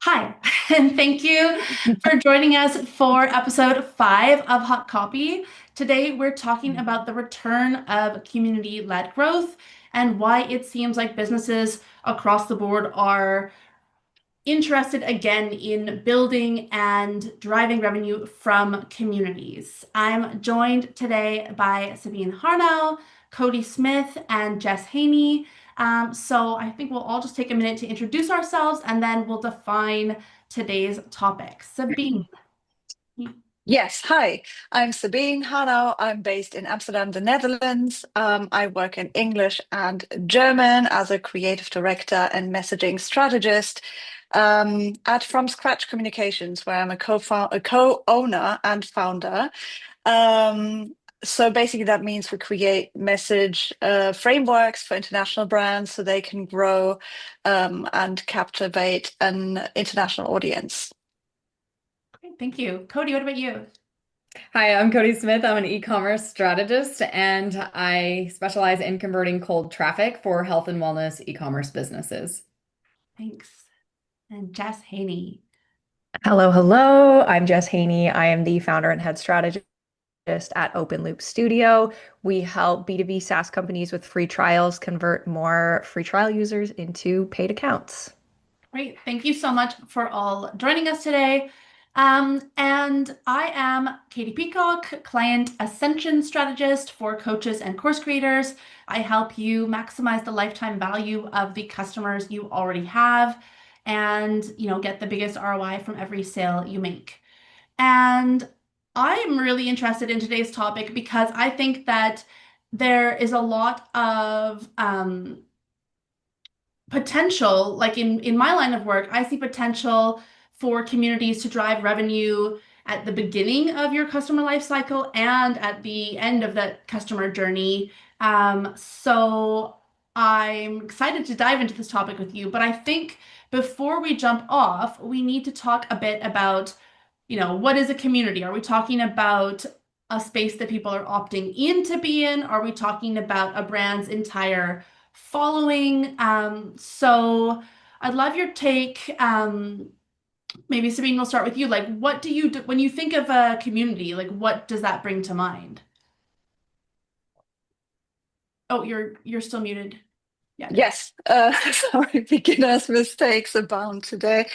Hi, and thank you for joining us for episode 5 of Hot Copy. Today, we're talking about the return of community-led growth and why it seems like businesses across the board are interested again in building and driving revenue from communities. I'm joined today by Sabine Harnau, Codi Smith, and Jess Haney. So I think we'll all just take a minute to introduce ourselves and then we'll define today's topic. Sabine. Yes, hi, I'm Sabine Harnau. I'm based in Amsterdam, the Netherlands. I work in English and German as a creative director and messaging strategist at From Scratch Communications, where I'm a co-owner and founder. Um, so basically, that means we create message frameworks for international brands so they can grow and captivate an international audience. Great, thank you. Codi, what about you? Hi, I'm Codi Smith. I'm an e-commerce strategist and I specialize in converting cold traffic for health and wellness e-commerce businesses. Thanks. And Jess Haney. Hello, hello. I'm Jess Haney. I am the founder and head strategist at Open Loop Studio. We help B2B SaaS companies with free trials convert more free trial users into paid accounts. Great. Thank you so much for all joining us today. And I am Katie Peacock, Client Ascension Strategist for coaches and course creators. I help you maximize the lifetime value of the customers you already have and, get the biggest ROI from every sale you make. And I'm really interested in today's topic because I think that there is a lot of potential, like in my line of work, I see potential for communities to drive revenue at the beginning of your customer life cycle and at the end of the customer journey. So I'm excited to dive into this topic with you, but I think before we jump off, we need to talk a bit about, what is a community? Are we talking about a space that people are opting in to be in? Are we talking about a brand's entire following? So I'd love your take. Maybe Sabine, we'll start with you. Like, what do you do when you think of a community? Like, what does that bring to mind? Oh, you're still muted. Yeah, there. Yes, sorry, beginner's mistakes abound today.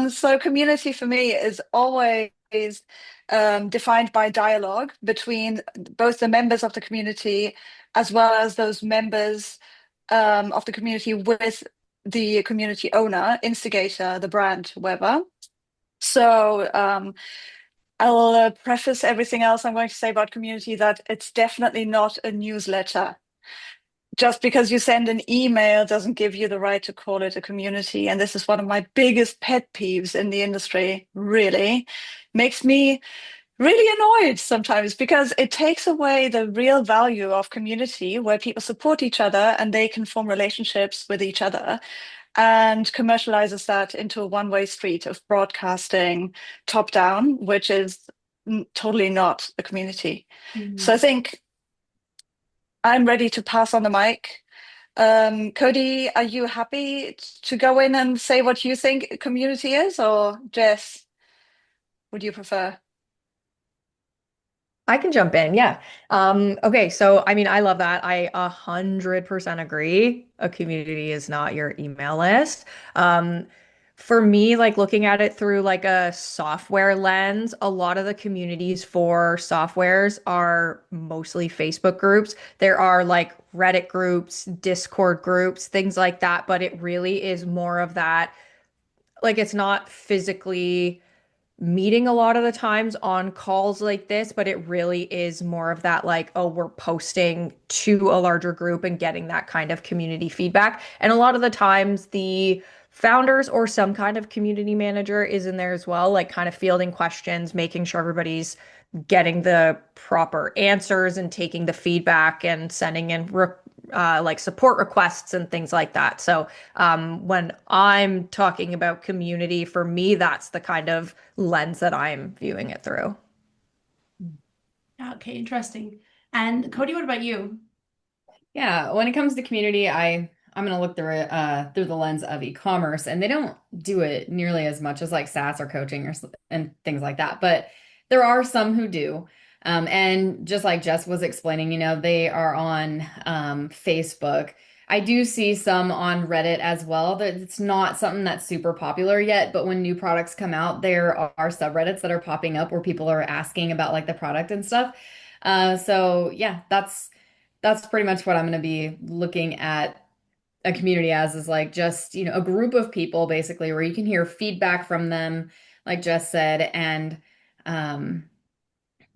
So community for me is always defined by dialogue between both the members of the community as well as those members of the community with the community owner, instigator, the brand, whoever. So I'll preface everything else I'm going to say about community that it's definitely not a newsletter. Just because you send an email doesn't give you the right to call it a community. And this is one of my biggest pet peeves in the industry, really. Makes me really annoyed sometimes because it takes away the real value of community where people support each other and they can form relationships with each other and commercializes that into a one-way street of broadcasting top down, which is totally not a community. So I Mhm. think I'm ready to pass on the mic. Cody, are you happy to go in and say what you think a community is, or Jess, would you prefer? I can jump in, yeah. Okay, so I mean, I love that. I 100% agree. A community is not your email list. Um, for me, like looking at it through like a software lens, a lot of the communities for softwares are mostly Facebook groups. There are like Reddit groups, Discord groups, things like that, but it really is more of that. Like it's not physically meeting a lot of the times on calls like this, but it really is more of that like, oh, we're posting to a larger group and getting that kind of community feedback. And a lot of the times the founders or some kind of community manager is in there as well, like kind of fielding questions, making sure everybody's getting the proper answers and taking the feedback and sending in like support requests and things like that. So when I'm talking about community, for me, that's the kind of lens that I'm viewing it through. Okay, interesting. And Cody, what about you? Yeah, when it comes to community, I I'm gonna look through it through the lens of e-commerce, and they don't do it nearly as much as like SaaS or coaching and things like that. But there are some who do. And just like Jess was explaining, they are on Facebook. I do see some on Reddit as well. That it's not something that's super popular yet, but when new products come out, there are subreddits that are popping up where people are asking about like the product and stuff. So yeah, that's pretty much what I'm going to be looking at a community as, is like just, a group of people basically where you can hear feedback from them, like Jess said. And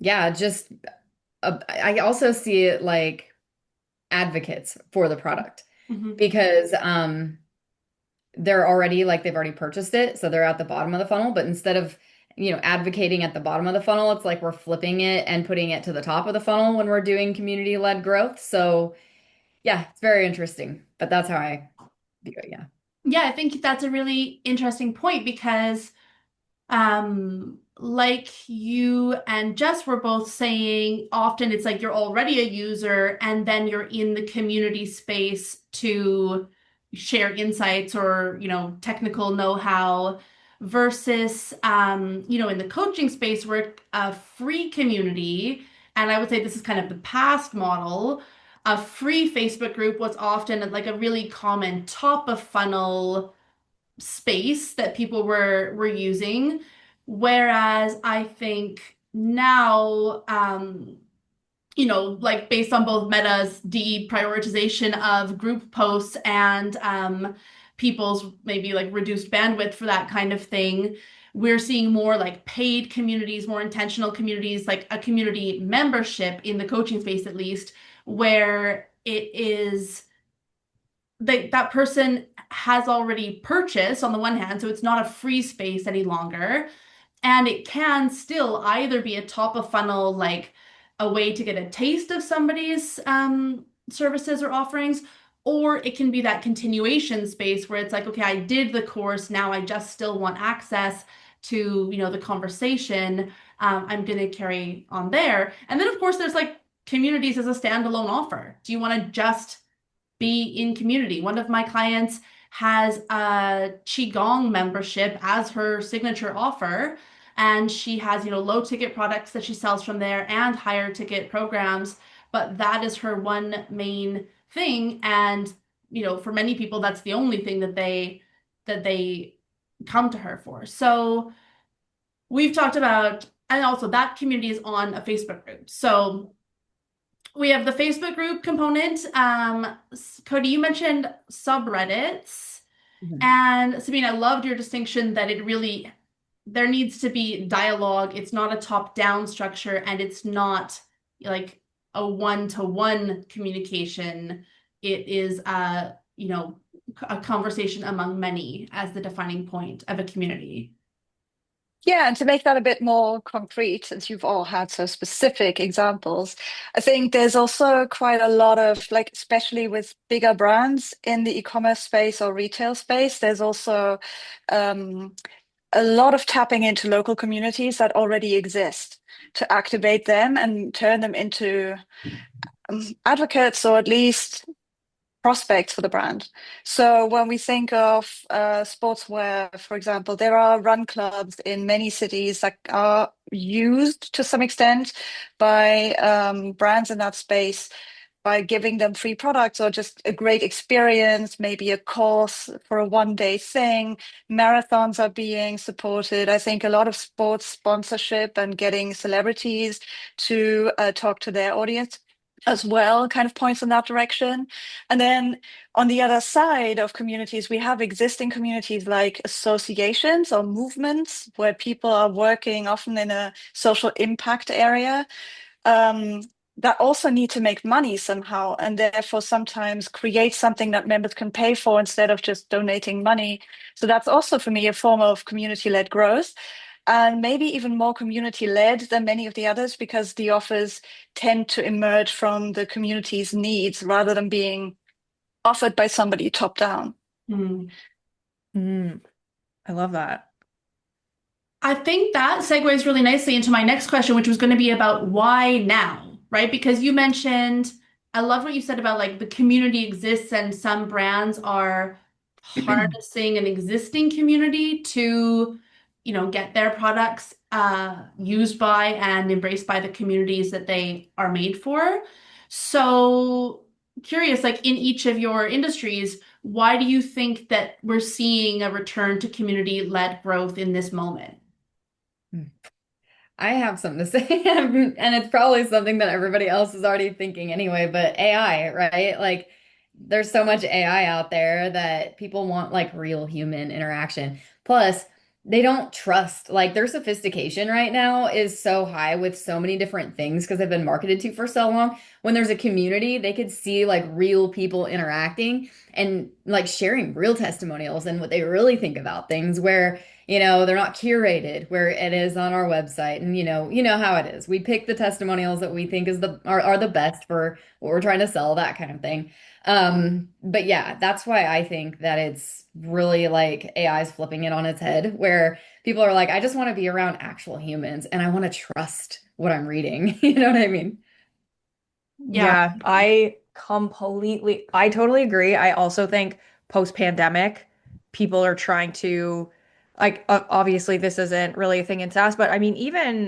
yeah, just I also see it like advocates for the product Mhm. because they've already purchased it, so they're at the bottom of the funnel, but instead of advocating at the bottom of the funnel, it's like we're flipping it and putting it to the top of the funnel when we're doing community-led growth. So yeah, it's very interesting, but that's how I view it. Yeah. Yeah, I think that's a really interesting point because like you and Jess were both saying, often it's like you're already a user and then you're in the community space to share insights or, technical know-how versus, in the coaching space, we're a free community. And I would say this is kind of the past model. A free Facebook group was often like a really common top of funnel space that people were using. Whereas I think now, like based on both Meta's deprioritization of group posts and people's maybe like reduced bandwidth for that kind of thing, we're seeing more like paid communities, more intentional communities, like a community membership in the coaching space, at least, where it is that person has already purchased on the one hand, so it's not a free space any longer. And it can still either be a top of funnel, like a way to get a taste of somebody's services or offerings, or it can be that continuation space where it's like, okay, I did the course, now I just still want access to, the conversation. I'm going to carry on there. And then, of course, there's like communities as a standalone offer. Do you want to just be in community? One of my clients has a Qigong membership as her signature offer, and she has, low ticket products that she sells from there and higher ticket programs, but that is her one main thing. And, for many people, that's the only thing that they come to her for. So we've talked about, and also that community is on a Facebook group. So we have the Facebook group component. Codi, you mentioned subreddits. Mhm. And Sabine, I loved your distinction that there needs to be dialogue. It's not a top-down structure, and it's not like a one-to-one communication. It is a conversation among many as the defining point of a community. Yeah, and to make that a bit more concrete, since you've all had so specific examples, I think there's also quite a lot of, like, especially with bigger brands in the e-commerce space or retail space, there's also a lot of tapping into local communities that already exist to activate them and turn them into advocates or at least prospects for the brand. So when we think of sportswear, for example, there are run clubs in many cities that are used to some extent by brands in that space by giving them free products or just a great experience, maybe a course for a one-day thing. Marathons are being supported. I think a lot of sports sponsorship and getting celebrities to talk to their audience as well kind of points in that direction. And then on the other side of communities, we have existing communities like associations or movements where people are working often in a social impact area that also need to make money somehow, and therefore sometimes create something that members can pay for instead of just donating money. So that's also for me a form of community-led growth, and maybe even more community-led than many of the others because the offers tend to emerge from the community's needs rather than being offered by somebody top down. Mm. I love that. I think that segues really nicely into my next question, which was going to be about why now, right? Because you mentioned I love what you said about like the community exists and some brands are harnessing an existing community to, get their products used by and embraced by the communities that they are made for. So curious, like in each of your industries, why do you think that we're seeing a return to community-led growth in this moment? I have something to say, and it's probably something that everybody else is already thinking anyway, but AI, right? Like, there's so much AI out there that people want like real human interaction. Plus, they don't trust, like, their sophistication right now is so high with so many different things because they've been marketed to for so long. When there's a community, they could see like real people interacting and like sharing real testimonials and what they really think about things where they're not curated where it is on our website. And you know how it is. We pick the testimonials that we think are the best for what we're trying to sell, that kind of thing. But yeah, that's why I think that it's really like AI is flipping it on its head, where people are like, I just want to be around actual humans and I want to trust what I'm reading. You know what I mean? Yeah. Yeah, I totally agree. I also think post-pandemic, people are trying to, like, obviously this isn't really a thing in SaaS, but I mean, even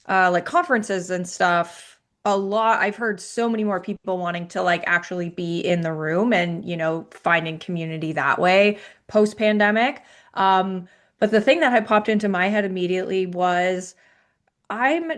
like conferences and stuff, I've heard so many more people wanting to like actually be in the room and, finding community that way post-pandemic. But the thing that had popped into my head immediately was, I'm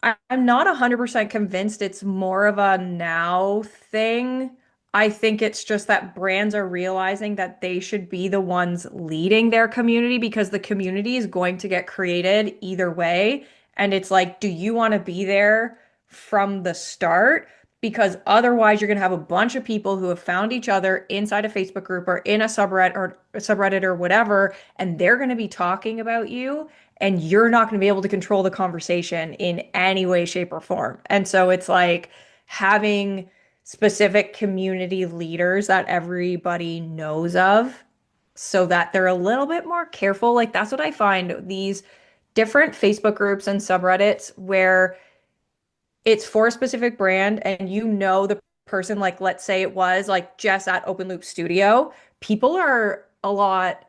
I'm not 100% convinced it's more of a now thing. I think it's just that brands are realizing that they should be the ones leading their community because the community is going to get created either way. And it's like, do you want to be there from the start? Because otherwise, you're going to have a bunch of people who have found each other inside a Facebook group or in a subreddit or whatever, and they're going to be talking about you and you're not going to be able to control the conversation in any way, shape, or form. And so it's like having specific community leaders that everybody knows of so that they're a little bit more careful. Like that's what I find these different Facebook groups and subreddits where it's for a specific brand and the person, like let's say it was like Jess at Open Loop Studio, people are a lot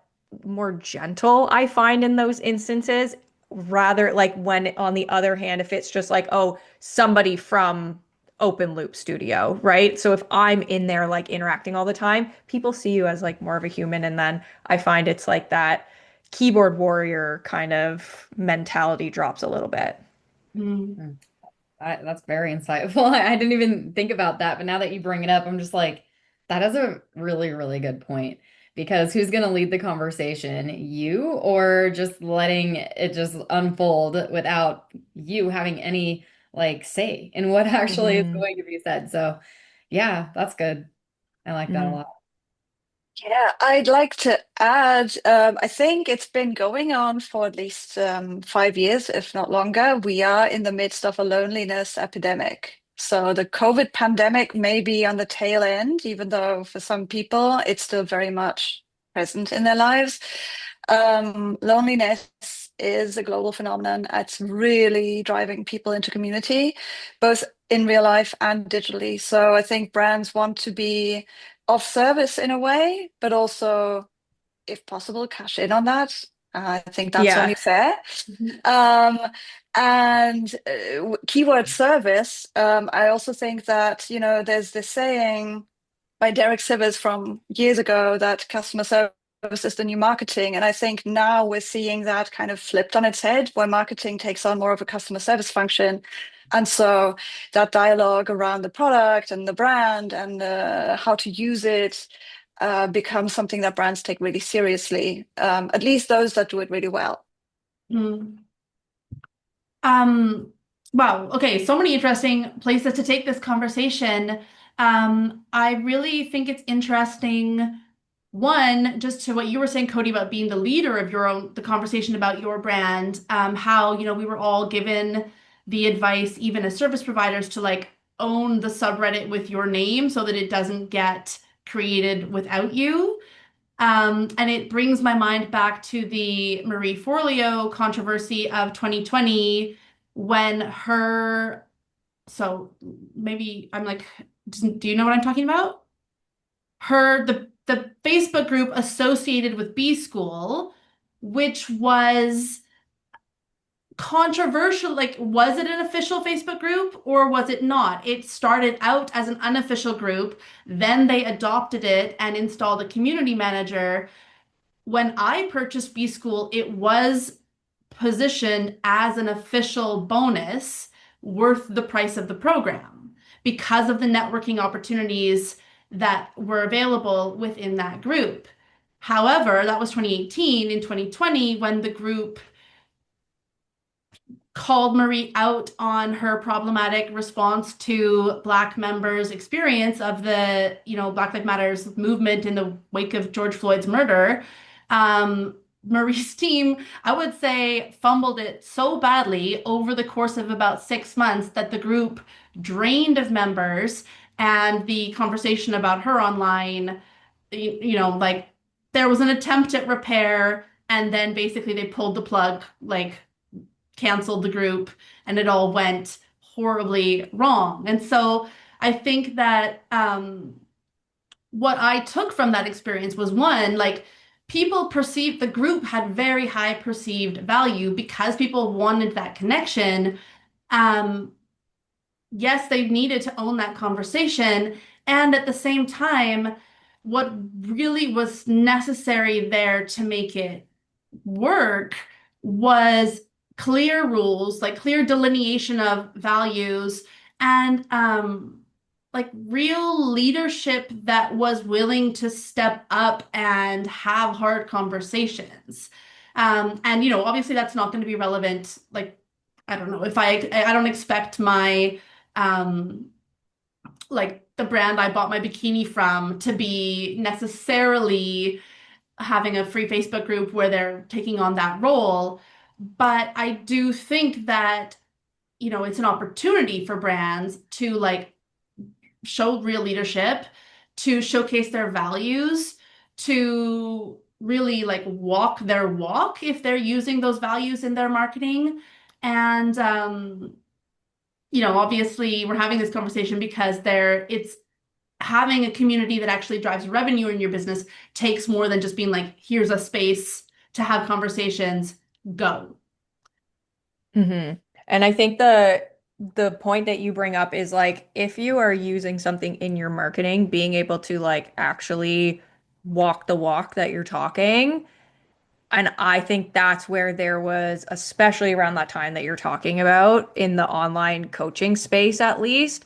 more gentle, I find, in those instances, rather like when on the other hand, if it's just like, oh, somebody from Open Loop Studio, right? So if I'm in there like interacting all the time, people see you as like more of a human. And then I find it's like that keyboard warrior kind of mentality drops a little bit. Mm. Mm. That's very insightful. I didn't even think about that, but now that you bring it up, I'm just like, that is a really, really good point. Because who's going to lead the conversation? You or just letting it just unfold without you having any like say in what actually is Hmm. going to be said. So, yeah, that's good. I like that a lot. Yeah, I'd like to add, I think it's been going on for at least 5 years, if not longer. We are in the midst of a loneliness epidemic. So the COVID pandemic may be on the tail end, even though for some people it's still very much present in their lives. Loneliness is a global phenomenon. It's really driving people into community, both in real life and digitally. So I think brands want to be of service in a way, but also, if possible, cash in on that. I think that's only Yeah. fair. Mhm. Um, and keyword service, I also think that, there's this saying by Derek Sivers from years ago that customer service is the new marketing. And I think now we're seeing that kind of flipped on its head, where marketing takes on more of a customer service function. And so that dialogue around the product and the brand and how to use it becomes something that brands take really seriously, at least those that do it really well. Mm. Um, wow. Okay. So many interesting places to take this conversation. I really think it's interesting. One, just to what you were saying, Cody, about being the leader of the conversation about your brand, how, we were all given the advice, even as service providers, to like own the subreddit with your name so that it doesn't get created without you. And it brings my mind back to the Marie Forleo controversy of 2020 when her so maybe I'm like, do you know what I'm talking about? The Facebook group associated with B School, which was controversial. Like, was it an official Facebook group or was it not? It started out as an unofficial group, then they adopted it and installed a community manager. When I purchased B School, it was positioned as an official bonus worth the price of the program because of the networking opportunities that were available within that group. However, that was 2018. In 2020, when the group called Marie out on her problematic response to Black members' experience of the, Black Lives Matters movement in the wake of George Floyd's murder. Marie's team, I would say, fumbled it so badly over the course of about 6 months that the group drained of members, and the conversation about her online, like there was an attempt at repair, and then basically they pulled the plug, like canceled the group, and it all went horribly wrong. And so I think that what I took from that experience was, one, like people perceived the group had very high perceived value because people wanted that connection. Um, yes, they needed to own that conversation. And at the same time, what really was necessary there to make it work was clear rules, like clear delineation of values, and like real leadership that was willing to step up and have hard conversations. And obviously that's not going to be relevant. Like, I don't know if I don't expect my um like the brand I bought my bikini from to be necessarily having a free Facebook group where they're taking on that role. But I do think that, it's an opportunity for brands to like show real leadership, to showcase their values, to really like walk their walk if they're using those values in their marketing. And obviously we're having this conversation because it's having a community that actually drives revenue in your business takes more than just being like, here's a space to have conversations, go. And I think the point that you bring up is like if you are using something in your marketing, being able to like actually walk the walk that you're talking. And I think that's where there was, especially around that time that you're talking about in the online coaching space, at least,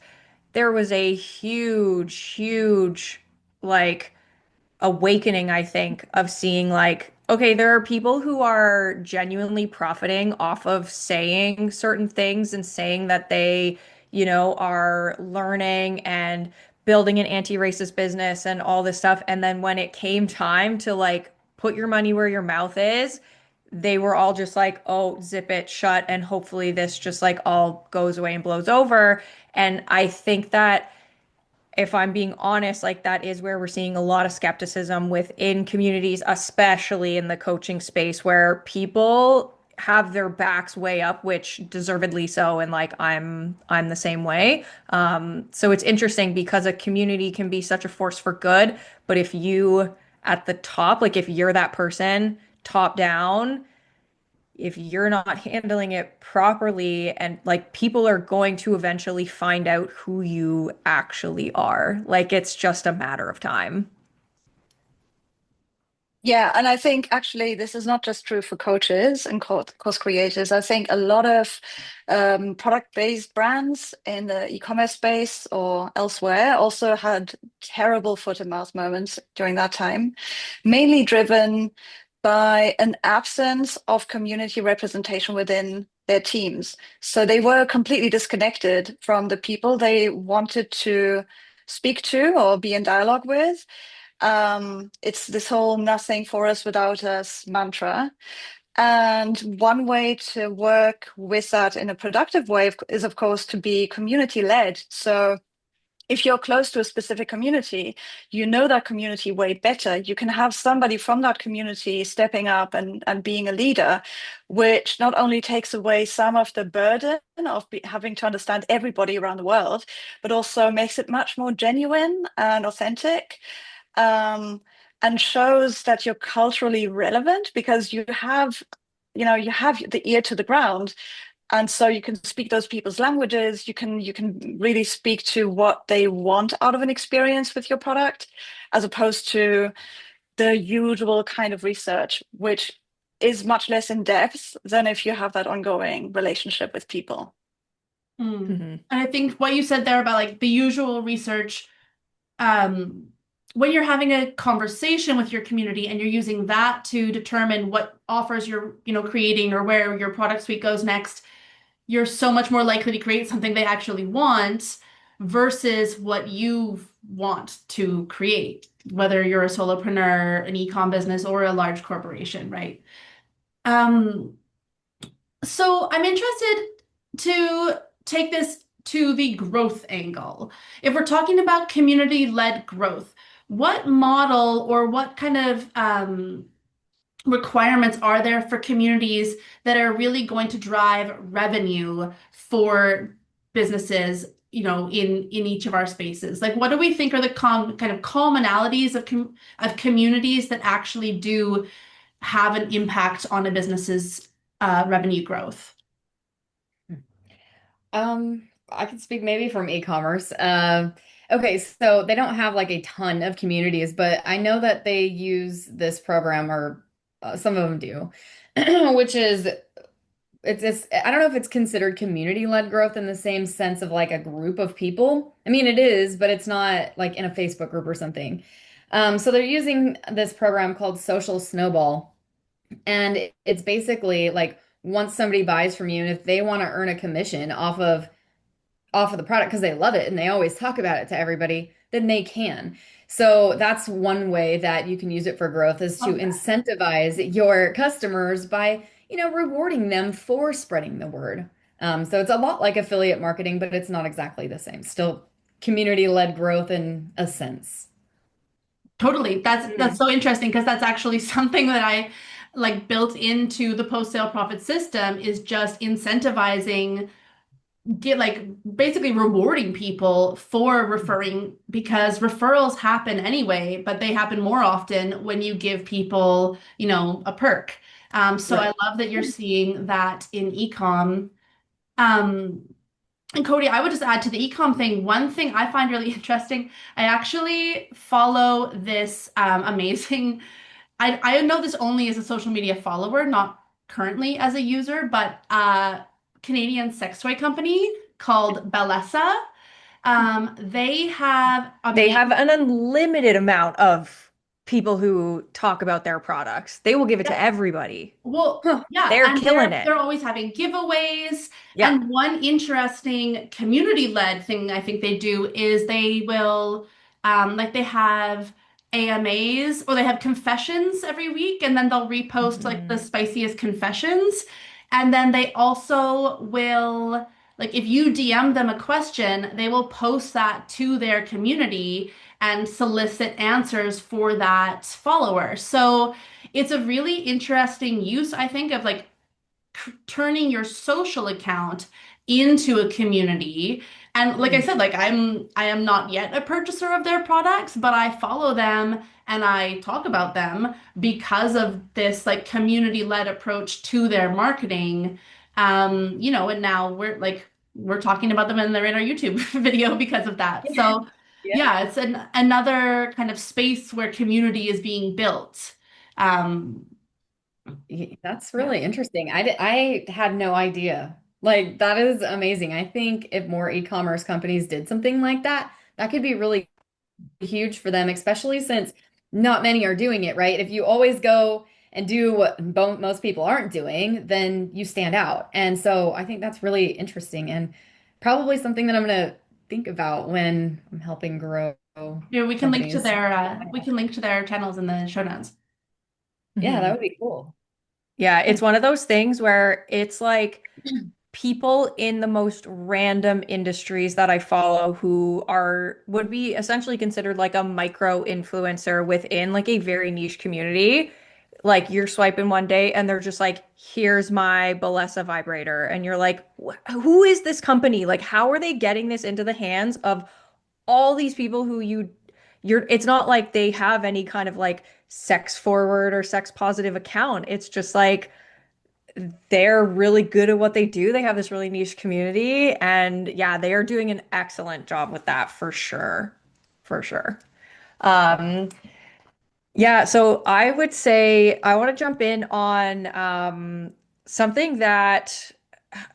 there was a huge, huge like awakening, I think, of seeing like, okay, there are people who are genuinely profiting off of saying certain things and saying that they, are learning and building an anti-racist business and all this stuff. And then when it came time to like put your money where your mouth is, they were all just like, oh, zip it shut. And hopefully this just like all goes away and blows over. And I think that if I'm being honest, like that is where we're seeing a lot of skepticism within communities, especially in the coaching space, where people have their backs way up, which deservedly so. And like I'm the same way. So it's interesting because a community can be such a force for good, but if you at the top, like if you're that person top down, if you're not handling it properly and like people are going to eventually find out who you actually are. Like it's just a matter of time. Yeah, and I think actually this is not just true for coaches and course creators. I think a lot of product-based brands in the e-commerce space or elsewhere also had terrible foot-and-mouth moments during that time, mainly driven by an absence of community representation within their teams. So they were completely disconnected from the people they wanted to speak to or be in dialogue with. It's this whole nothing for us without us mantra. And one way to work with that in a productive way is, of course, to be community led. So if you're close to a specific community, you know that community way better. You can have somebody from that community stepping up and being a leader, which not only takes away some of the burden of having to understand everybody around the world, but also makes it much more genuine and authentic. And shows that you're culturally relevant because you have the ear to the ground, and so you can speak those people's languages. You can really speak to what they want out of an experience with your product, as opposed to the usual kind of research, which is much less in depth than if you have that ongoing relationship with people. And I think what you said there about like the usual research, when you're having a conversation with your community and you're using that to determine what offers you're, creating or where your product suite goes next, you're so much more likely to create something they actually want versus what you want to create, whether you're a solopreneur, an e-com business, or a large corporation, right? So I'm interested to take this to the growth angle. If we're talking about community-led growth, what model or what kind of requirements are there for communities that are really going to drive revenue for businesses, in each of our spaces? Like, what do we think are the kind of commonalities of communities that actually do have an impact on a business's revenue growth? I could speak maybe from e-commerce. Okay, so they don't have like a ton of communities, but I know that they use this program, or some of them do, which is it's I don't know if it's considered community-led growth in the same sense of like a group of people. I mean, it is, but it's not like in a Facebook group or something. So they're using this program called Social Snowball, and it's basically like once somebody buys from you, and if they want to earn a commission off of the product because they love it and they always talk about it to everybody, then they can. So that's one way that you can use it for growth, is to incentivize your customers by, rewarding them for spreading the word. So it's a lot like affiliate marketing, but it's not exactly the same. Still community-led growth in a sense. Totally. That's so interesting because that's actually something that I like built into the post-sale profit system, is just incentivizing, basically rewarding people for referring, because referrals happen anyway, but they happen more often when you give people, a perk. So Right. I love that you're seeing that in ecom. And Codi, I would just add to the ecom thing, one thing I find really interesting. I actually follow this amazing, I know this only as a social media follower, not currently as a user, but Canadian sex toy company called Bellesa. They have They have an unlimited amount of people who talk about their products. They will give it to everybody. Well, Huh, yeah, they're and killing they're it. always having giveaways. Yeah. And one interesting community-led thing I think they do is they will like they have AMAs, or they have confessions every week, and then they'll repost like the spiciest confessions. And then they also will, like, if you DM them a question, they will post that to their community and solicit answers for that follower. So it's a really interesting use, I think, of like turning your social account into a community. And like I said, like I am not yet a purchaser of their products, but I follow them and I talk about them because of this like community-led approach to their marketing. And now we're talking about them and they're in our YouTube video because of that. So Yeah. yeah, it's another kind of space where community is being built. Um, That's really interesting. I had no idea. Like, that is amazing. I think if more e-commerce companies did something like that, that could be really huge for them, especially since not many are doing it, right? If you always go and do what most people aren't doing, then you stand out. And so I think that's really interesting, and probably something that I'm going to think about when I'm helping grow we can link to companies. their channels in the show notes. Yeah, that would be cool. Yeah, it's one of those things where it's like people in the most random industries that I follow who would be essentially considered like a micro influencer within like a very niche community. Like you're swiping one day and they're just like, here's my Balesa vibrator. And you're like, who is this company? Like, how are they getting this into the hands of all these people who it's not like they have any kind of like sex forward or sex positive account. It's just like they're really good at what they do. They have this really niche community, and yeah, they are doing an excellent job with that for sure. For sure. Um, yeah, so I would say I want to jump in on something that,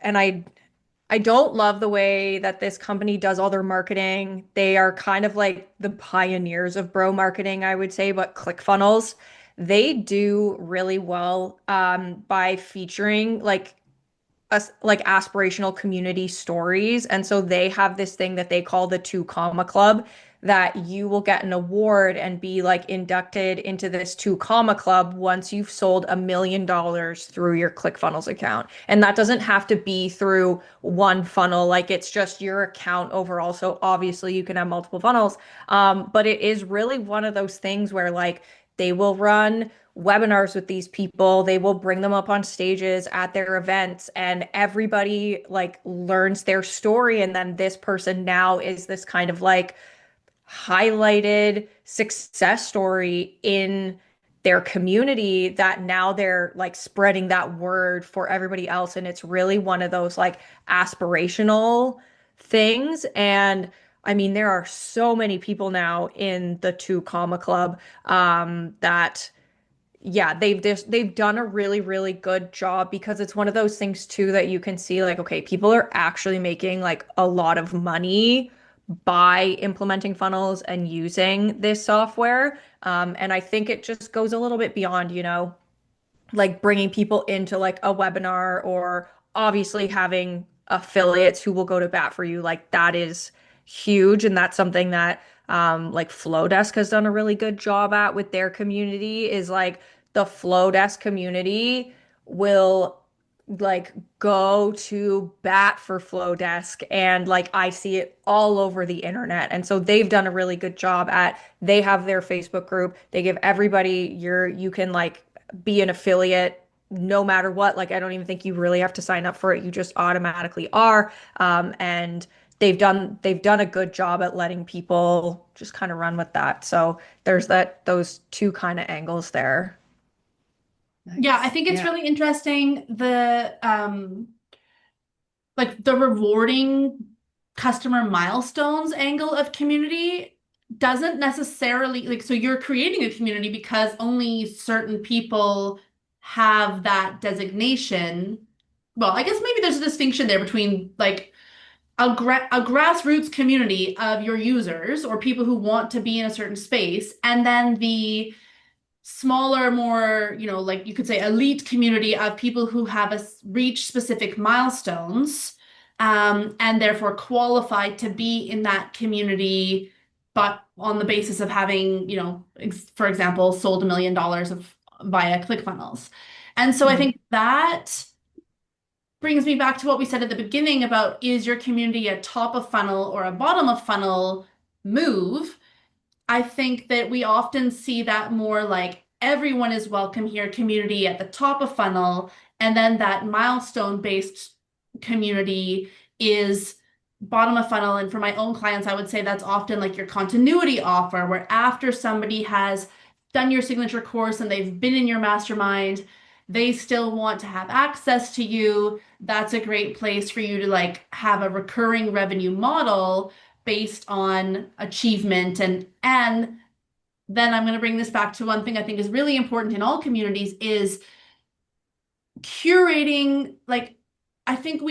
and I don't love the way that this company does all their marketing. They are kind of like the pioneers of bro marketing, I would say, but ClickFunnels, they do really well by featuring like aspirational community stories. And so they have this thing that they call the 2 Comma Club, that you will get an award and be like inducted into this 2 Comma Club once you've sold $1 million through your ClickFunnels account. And that doesn't have to be through one funnel, like it's just your account overall. So obviously you can have multiple funnels. But it is really one of those things where like they will run webinars with these people. They will bring them up on stages at their events, and everybody like learns their story. And then this person now is this kind of like highlighted success story in their community, that now they're like spreading that word for everybody else. And it's really one of those like aspirational things. And I mean, there are so many people now in the 2 Comma Club that yeah, they've done a really, really good job, because it's one of those things too that you can see like, okay, people are actually making like a lot of money by implementing funnels and using this software. And I think it just goes a little bit beyond, like bringing people into like a webinar, or obviously having affiliates who will go to bat for you. Like that is huge. And that's something that like Flowdesk has done a really good job at with their community, is like the Flowdesk community will like go to bat for Flowdesk, and like I see it all over the internet. And so they've done a really good job they have their Facebook group. They give everybody you can like be an affiliate no matter what. Like I don't even think you really have to sign up for it. You just automatically are. And they've done a good job at letting people just kind of run with that. So there's those two kind of angles there. Yeah, I think it's really interesting like the rewarding customer milestones angle of community doesn't necessarily like, so you're creating a community because only certain people have that designation. Well, I guess maybe there's a distinction there between like a grassroots community of your users or people who want to be in a certain space, and then the smaller, more, like you could say elite community of people who have reached specific milestones, and therefore qualified to be in that community, but on the basis of having, for example, sold $1 million via ClickFunnels. And so I think that brings me back to what we said at the beginning about, is your community a top of funnel or a bottom of funnel move? I think that we often see that more like everyone is welcome here community at the top of funnel, and then that milestone-based community is bottom of funnel. And for my own clients, I would say that's often like your continuity offer, where after somebody has done your signature course and they've been in your mastermind, they still want to have access to you. That's a great place for you to like have a recurring revenue model based on achievement. And then I'm going to bring this back to one thing I think is really important in all communities, is curating. Like, I think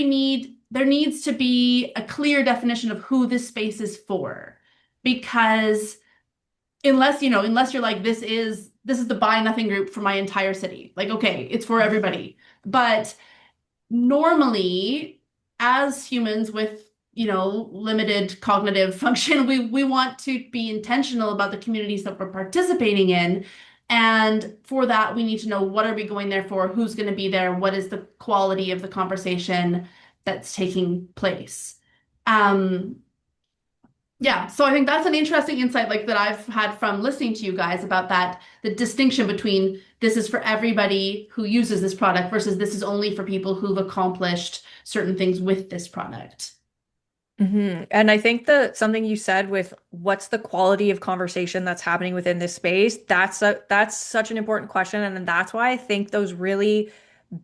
there needs to be a clear definition of who this space is for, because unless you're like, this is the buy nothing group for my entire city, like, okay, it's for everybody. But normally, as humans with limited cognitive function, we want to be intentional about the communities that we're participating in. And for that, we need to know, what are we going there for? Who's going to be there? What is the quality of the conversation? that's taking place. Yeah, so I think that's an interesting insight like that I've had from listening to you guys about that, the distinction between this is for everybody who uses this product versus this is only for people who've accomplished certain things with this product. And I think something you said with what's the quality of conversation that's happening within this space, that's such an important question. And then that's why I think those really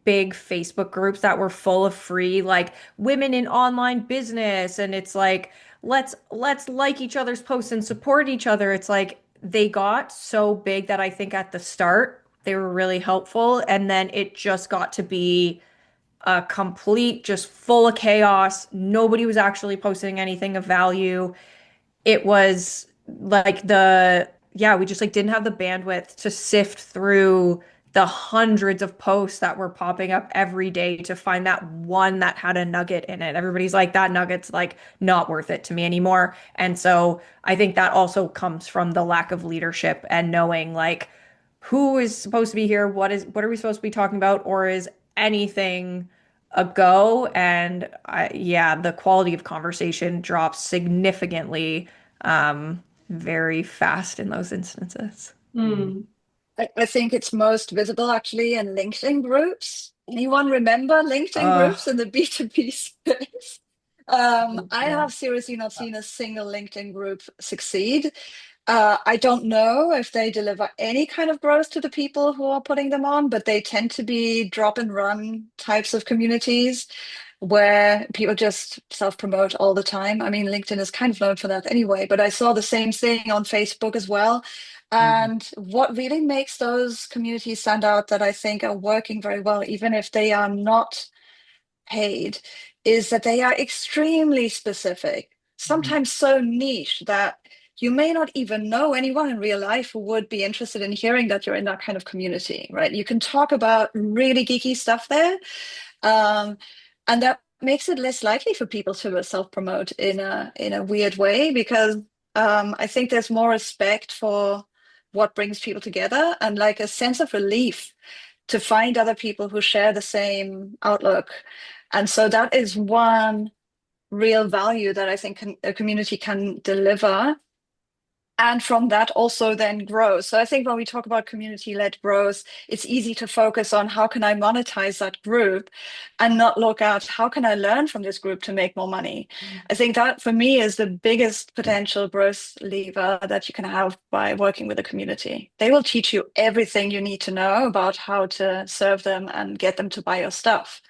big Facebook groups that were full of free like women in online business, and it's like let's like each other's posts and support each other. It's like they got so big that I think at the start they were really helpful, and then it just got to be a complete just full of chaos. Nobody was actually posting anything of value. It was like we just like didn't have the bandwidth to sift through the hundreds of posts that were popping up every day to find that one that had a nugget in it. Everybody's like, that nugget's like not worth it to me anymore. And so I think that also comes from the lack of leadership and knowing like who is supposed to be here, what are we supposed to be talking about, or is anything a go? And the quality of conversation drops significantly, very fast in those instances. Mm. I think it's most visible actually in LinkedIn groups. Anyone remember LinkedIn groups in the B2B space? I have seriously not seen a single LinkedIn group succeed. I don't know if they deliver any kind of growth to the people who are putting them on, but they tend to be drop and run types of communities where people just self-promote all the time. I mean, LinkedIn is kind of known for that anyway, but I saw the same thing on Facebook as well. And what really makes those communities stand out that I think are working very well, even if they are not paid, is that they are extremely specific, sometimes so niche that you may not even know anyone in real life who would be interested in hearing that you're in that kind of community, right? You can talk about really geeky stuff there. And that makes it less likely for people to self-promote in a weird way, because I think there's more respect for what brings people together and like a sense of relief to find other people who share the same outlook. And so that is one real value that I think a community can deliver. And from that also then grow. So I think when we talk about community-led growth, it's easy to focus on how can I monetize that group and not look at how can I learn from this group to make more money. I think that for me is the biggest potential growth lever that you can have by working with a community. They will teach you everything you need to know about how to serve them and get them to buy your stuff.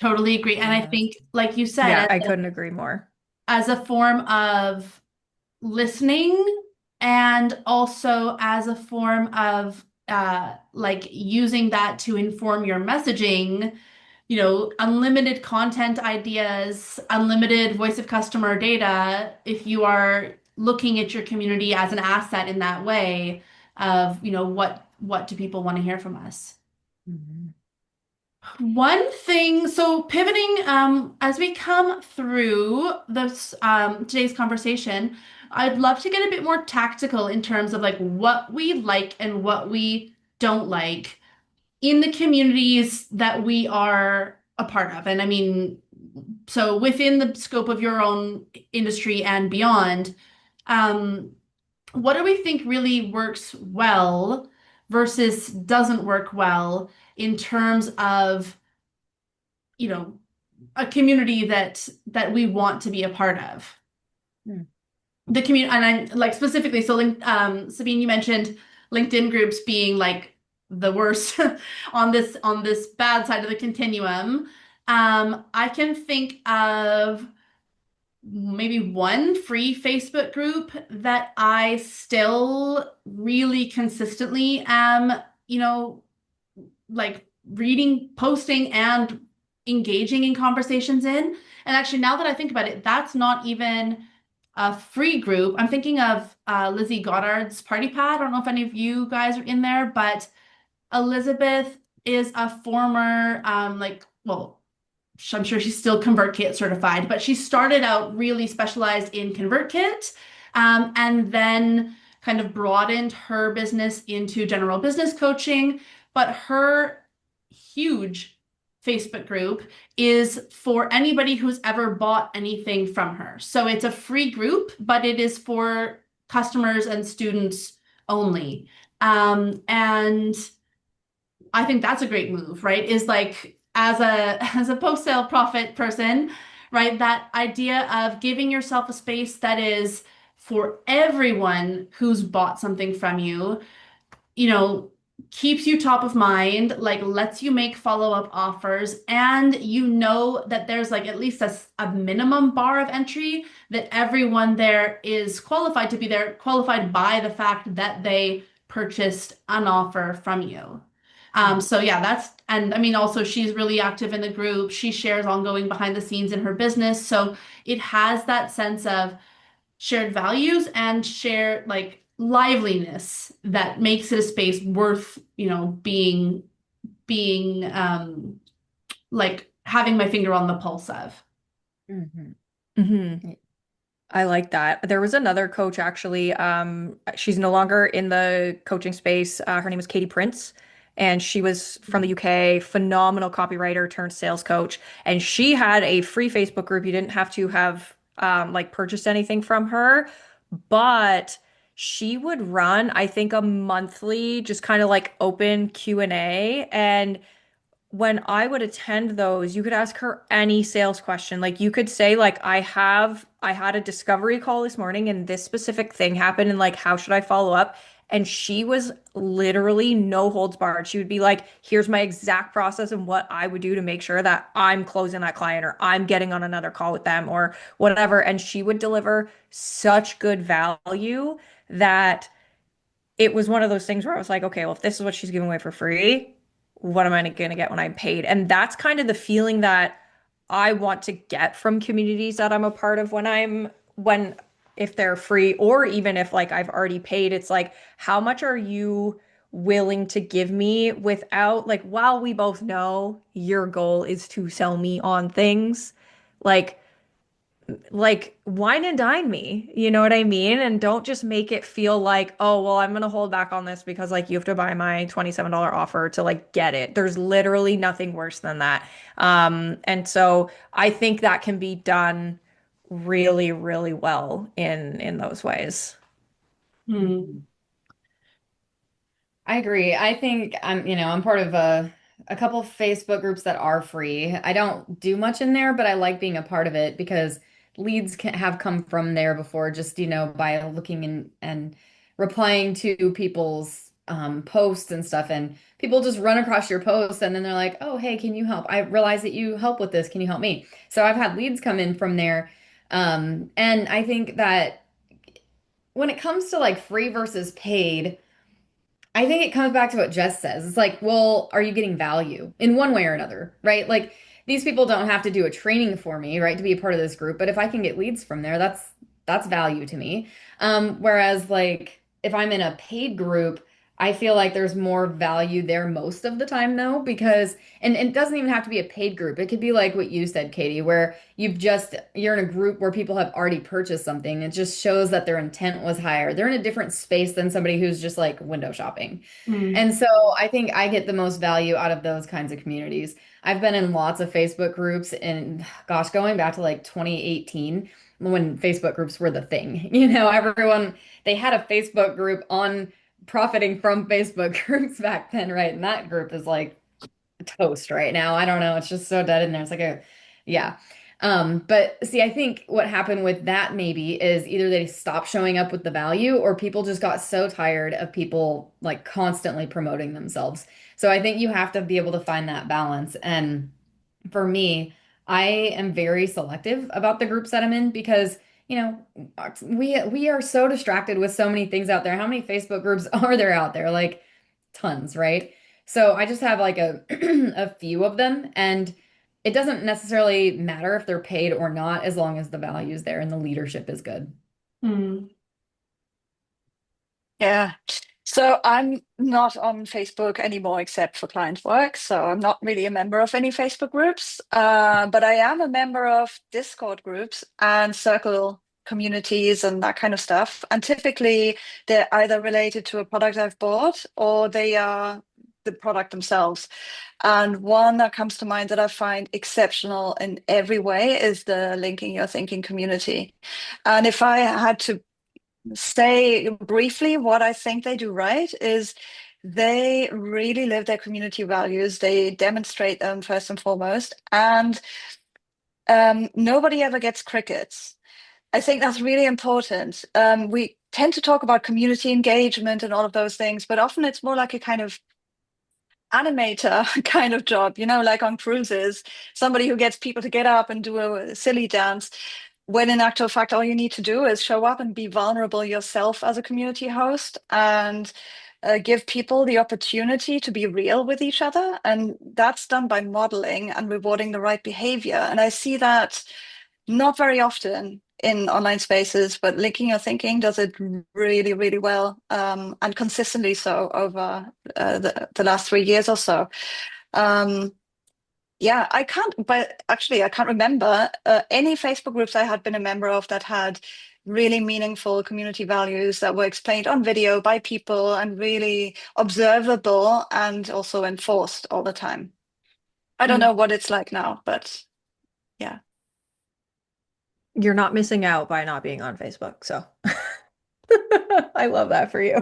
Totally agree. And I think, like you said, Yeah, I couldn't agree more. As a form of listening and also as a form of like using that to inform your messaging, unlimited content ideas, unlimited voice of customer data, if you are looking at your community as an asset in that way of, what do people want to hear from us? One thing, so pivoting, as we come through this today's conversation, I'd love to get a bit more tactical in terms of like what we like and what we don't like in the communities that we are a part of. And I mean, so within the scope of your own industry and beyond, what do we think really works well versus doesn't work well in terms of, a community that we want to be a part of? The community, and I like specifically, so Sabine, you mentioned LinkedIn groups being like the worst on this bad side of the continuum. I can think of maybe one free Facebook group that I still really consistently am, like reading, posting, and engaging in conversations in. And actually, now that I think about it, that's not even a free group. I'm thinking of Lizzie Goddard's Party Pad. I don't know if any of you guys are in there, but Elizabeth is a former, I'm sure she's still ConvertKit certified, but she started out really specialized in ConvertKit, and then kind of broadened her business into general business coaching. But her huge Facebook group is for anybody who's ever bought anything from her. So it's a free group, but it is for customers and students only. And I think that's a great move, right? Is like as a post-sale profit person, right? That idea of giving yourself a space that is for everyone who's bought something from you, you know, keeps you top of mind, like lets you make follow-up offers, and you know that there's like at least a minimum bar of entry that everyone there is qualified to be there, qualified by the fact that they purchased an offer from you. So yeah, and I mean, also she's really active in the group. She shares ongoing behind the scenes in her business. So it has that sense of shared values and shared like liveliness that makes it a space worth, being like having my finger on the pulse of. Mhm. Mm-hmm. I like that. There was another coach actually. She's no longer in the coaching space. Her name is Katie Prince, and she was from the UK. Phenomenal copywriter turned sales coach, and she had a free Facebook group. You didn't have to have like purchased anything from her, but she would run, I think, a monthly, just kind of like open Q&A, and when I would attend those, you could ask her any sales question. Like you could say, like, I had a discovery call this morning and this specific thing happened, and like, how should I follow up? And she was literally no holds barred. She would be like, here's my exact process and what I would do to make sure that I'm closing that client or I'm getting on another call with them or whatever. And she would deliver such good value that it was one of those things where I was like, okay, well, if this is what she's giving away for free, what am I going to get when I'm paid? And that's kind of the feeling that I want to get from communities that I'm a part of when, if they're free or even if like I've already paid, it's like, how much are you willing to give me without like, while we both know your goal is to sell me on things, like, wine and dine me, you know what I mean? And don't just make it feel like, oh, well, I'm gonna hold back on this because like you have to buy my $27 offer to like get it. There's literally nothing worse than that. And so I think that can be done really, really well in those ways. Hmm. I agree. I think I'm part of a couple Facebook groups that are free. I don't do much in there, but I like being a part of it because leads have come from there before, just, by looking and replying to people's posts and stuff. And people just run across your posts and then they're like, oh, hey, can you help? I realize that you help with this. Can you help me? So I've had leads come in from there. And I think that when it comes to like free versus paid, I think it comes back to what Jess says. It's like, well, are you getting value in one way or another, right? Like these people don't have to do a training for me, right, to be a part of this group, but if I can get leads from there, that's value to me. Whereas like if I'm in a paid group, I feel like there's more value there most of the time though, because and it doesn't even have to be a paid group. It could be like what you said, Katie, where you're in a group where people have already purchased something. It just shows that their intent was higher. They're in a different space than somebody who's just like window shopping. Hmm. And so I think I get the most value out of those kinds of communities. I've been in lots of Facebook groups and gosh, going back to like 2018 when Facebook groups were the thing. Everyone they had a Facebook group on profiting from Facebook groups back then, right? And that group is like toast right now. I don't know. It's just so dead in there. It's like yeah. But see, I think what happened with that maybe is either they stopped showing up with the value or people just got so tired of people like constantly promoting themselves. So I think you have to be able to find that balance. And for me, I am very selective about the groups that I'm in because we are so distracted with so many things out there. How many Facebook groups are there out there? Like tons, right? So I just have like a a few of them, and it doesn't necessarily matter if they're paid or not, as long as the value is there and the leadership is good. Hmm. Yeah. So I'm not on Facebook anymore except for client work. So I'm not really a member of any Facebook groups, but I am a member of Discord groups and circle communities and that kind of stuff. And typically they're either related to a product I've bought or the product themselves. And one that comes to mind that I find exceptional in every way is the Linking Your Thinking community. And if I had to say briefly what I think they do right is they really live their community values. They demonstrate them first and foremost. And nobody ever gets crickets. I think that's really important. We tend to talk about community engagement and all of those things, but often it's more like a kind of animator kind of job, like on cruises, somebody who gets people to get up and do a silly dance. When in actual fact, all you need to do is show up and be vulnerable yourself as a community host and give people the opportunity to be real with each other. And that's done by modeling and rewarding the right behavior. And I see that not very often in online spaces, but Linking Your Thinking does it really, really well, and consistently so over the last 3 years or so. Yeah, I can't remember any Facebook groups I had been a member of that had really meaningful community values that were explained on video by people and really observable and also enforced all the time. I don't know what it's like now, but yeah. You're not missing out by not being on Facebook. So I love that for you.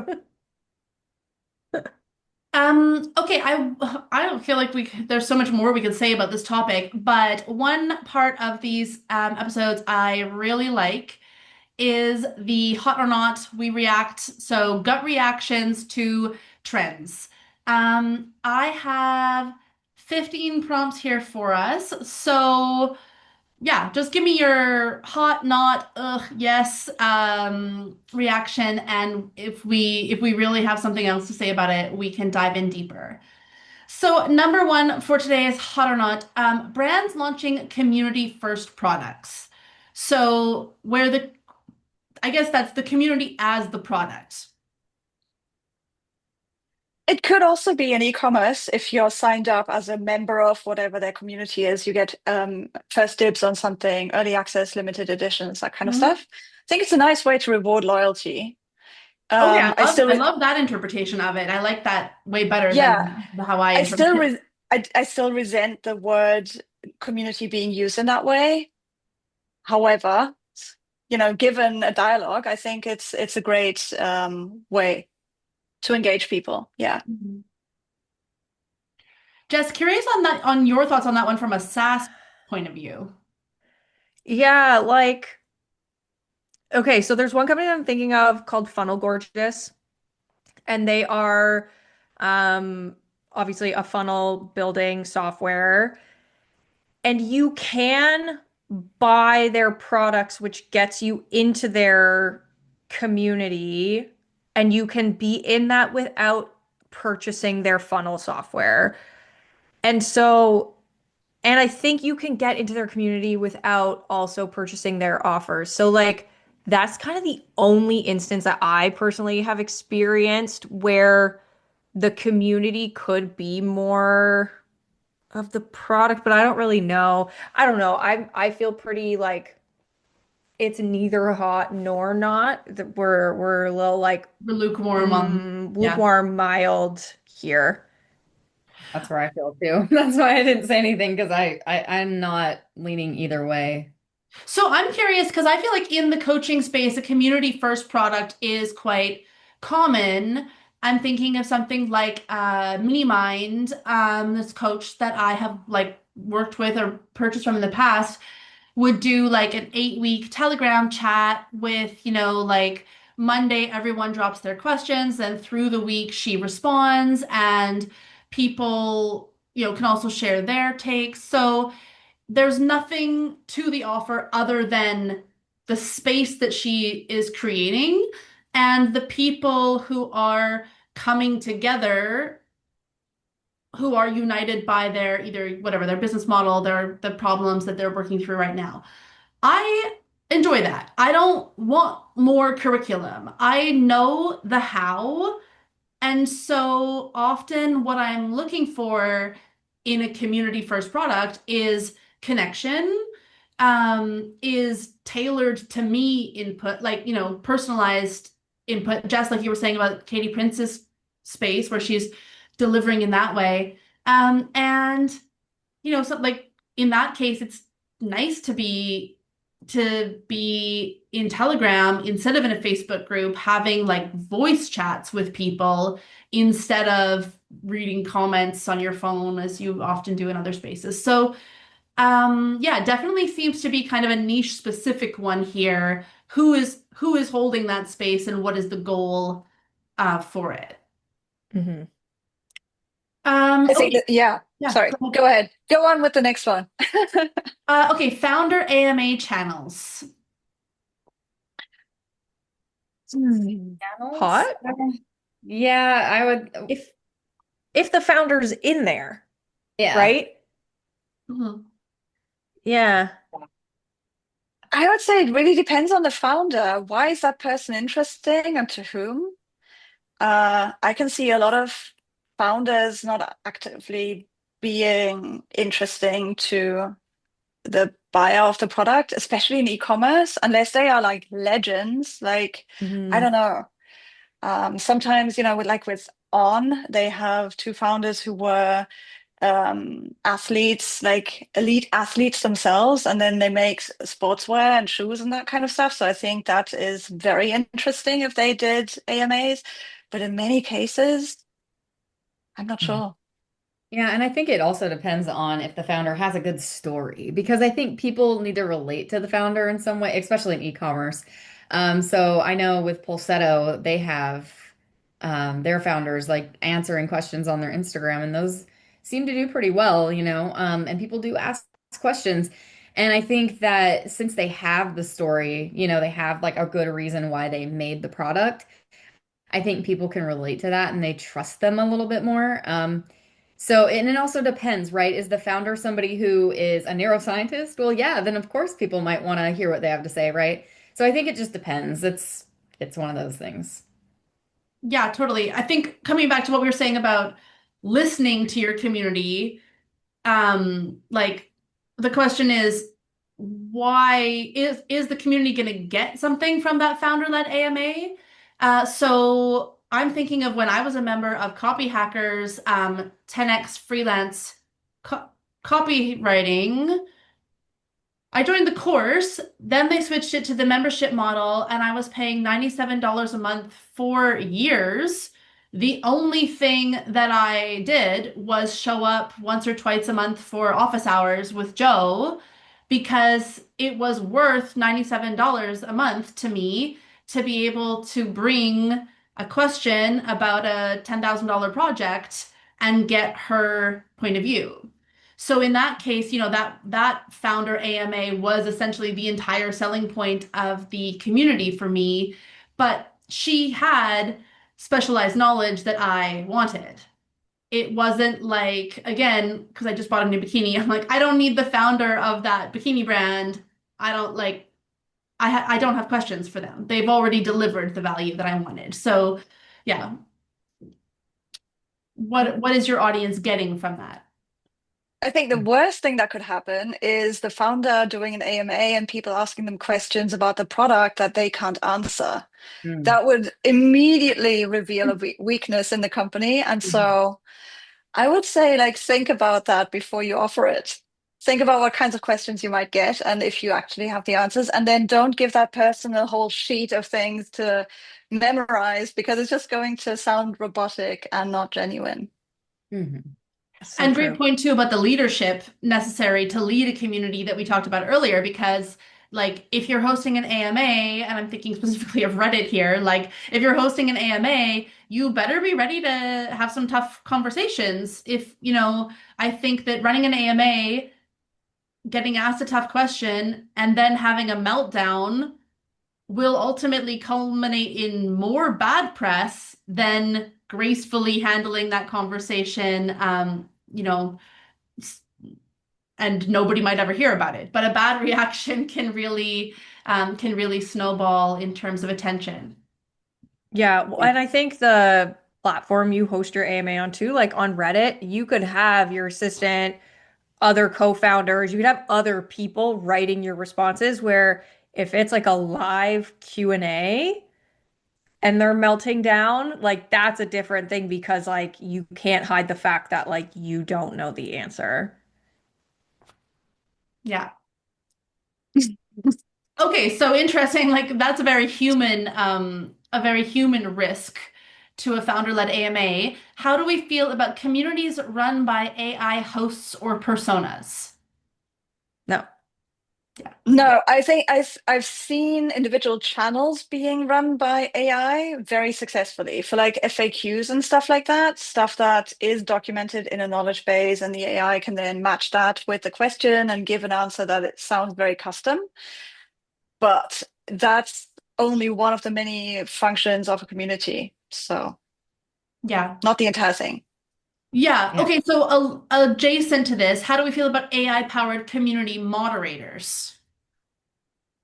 Okay, I don't feel like there's so much more we could say about this topic, but one part of these episodes I really like is the hot or not we react, so gut reactions to trends. I have 15 prompts here for us. So yeah, just give me your hot, not, ugh, yes, reaction, and if we really have something else to say about it, we can dive in deeper. So number one for today is hot or not, brands launching community first products. So I guess that's the community as the product. It could also be in e-commerce. If you're signed up as a member of whatever their community is, you get first dibs on something, early access, limited editions, that kind of stuff. I think it's a nice way to reward loyalty. Okay, I I love that interpretation of it. I like that way better yeah, than how I I interpret still it. I still resent the word community being used in that way. However, given a dialogue, I think it's a great way to engage people. Yeah. Mhm. Jess, curious on your thoughts on that one from a SaaS point of view. Yeah, like, okay, so there's one company I'm thinking of called Funnel Gorgeous, and they are um, obviously a funnel building software. And you can buy their products, which gets you into their community, and you can be in that without purchasing their funnel software. And so, and I think you can get into their community without also purchasing their offers. So, like, that's kind of the only instance that I personally have experienced where the community could be more of the product, but I don't really know. I don't know. I feel pretty like it's neither hot nor not. We're a little like The lukewarm on, yeah. lukewarm, mild here. That's where I feel too. That's why I didn't say anything because I'm not leaning either way. So I'm curious because I feel like in the coaching space, a community first product is quite common. I'm thinking of something like Mini Mind, this coach that I have like worked with or purchased from in the past would do like an 8-week Telegram chat with, like Monday, everyone drops their questions, and through the week she responds, and people, can also share their takes. So there's nothing to the offer other than the space that she is creating and the people who are coming together who are united by their either whatever their business model, the problems that they're working through right now. I enjoy that. I don't want more curriculum. I know the how, and so often what I'm looking for in a community first product is connection, is tailored to me input, like, personalized input, just like you were saying about Katie Prince's space, where she's delivering in that way. And so like in that case, it's nice to be in Telegram instead of in a Facebook group, having like voice chats with people instead of reading comments on your phone as you often do in other spaces. So yeah, definitely seems to be kind of a niche specific one here. Who is holding that space and what is the goal for it? Hmm. I think Okay, that, yeah, yeah, sorry, go ahead. go ahead. Go on with the next one. Okay, founder AMA channels. Hmm. Channels? Hot? Yeah, I would. If if the founder's in there, Yeah. right? Mhm. Yeah. I would say it really depends on the founder. Why is that person interesting and to whom? I can see a lot of founders not actively being interesting to the buyer of the product, especially in e-commerce, unless they are like legends. Like, I Hmm. don't know. Sometimes, with On, they have two founders who were athletes, like elite athletes themselves, and then they make sportswear and shoes and that kind of stuff. So I think that is very interesting if they did AMAs. But in many cases, I'm not sure. Yeah, and I think it also depends on if the founder has a good story, because I think people need to relate to the founder in some way, especially in e-commerce. So I know with Pulsetto, they have their founders like answering questions on their Instagram, and those seem to do pretty well, and people do ask questions. And I think that since they have the story, they have like a good reason why they made the product. I think people can relate to that and they trust them a little bit more. And it also depends, right? Is the founder somebody who is a neuroscientist? Well, yeah, then of course people might want to hear what they have to say, right? So I think it just depends. It's one of those things. Yeah, totally. I think coming back to what we were saying about listening to your community, like the question is, why is the community going to get something from that founder-led AMA? So I'm thinking of when I was a member of Copy Hackers, 10x freelance co copywriting. I joined the course, then they switched it to the membership model, and I was paying $97 a month for years. The only thing that I did was show up once or twice a month for office hours with Joe because it was worth $97 a month to me to be able to bring a question about a $10,000 project and get her point of view. So in that case, that founder AMA was essentially the entire selling point of the community for me, but she had specialized knowledge that I wanted. It wasn't like, again, because I just bought a new bikini, I'm like, I don't need the founder of that bikini brand. I don't like I don't have questions for them. They've already delivered the value that I wanted. So, yeah, what is your audience getting from that? I think the worst thing that could happen is the founder doing an AMA and people asking them questions about the product that they can't answer. Mm. That would immediately reveal a weakness in the company. And Mhm. so I would say, like, think about that before you offer it. Think about what kinds of questions you might get and if you actually have the answers. And then don't give that person a whole sheet of things to memorize because it's just going to sound robotic and not genuine. Mhm. So And great true. point too about the leadership necessary to lead a community that we talked about earlier, because like if you're hosting an AMA, and I'm thinking specifically of Reddit here, like if you're hosting an AMA, you better be ready to have some tough conversations. I think that running an AMA, getting asked a tough question, and then having a meltdown will ultimately culminate in more bad press than gracefully handling that conversation. And nobody might ever hear about it. But a bad reaction can really snowball in terms of attention. Yeah, well, and I think the platform you host your AMA on too, like on Reddit, you could have your assistant, other co-founders, you could have other people writing your responses where if it's like a live Q&A, and they're melting down, like that's a different thing because like you can't hide the fact that like you don't know the answer. Yeah. Okay, so interesting. Like that's a very human risk to a founder-led AMA. How do we feel about communities run by AI hosts or personas? No. Yeah. No, I think I've seen individual channels being run by AI very successfully for like FAQs and stuff like that, stuff that is documented in a knowledge base, and the AI can then match that with the question and give an answer that it sounds very custom. But that's only one of the many functions of a community, so Yeah. not the entire thing. Yeah. Yeah. Okay, so adjacent to this, how do we feel about AI-powered community moderators?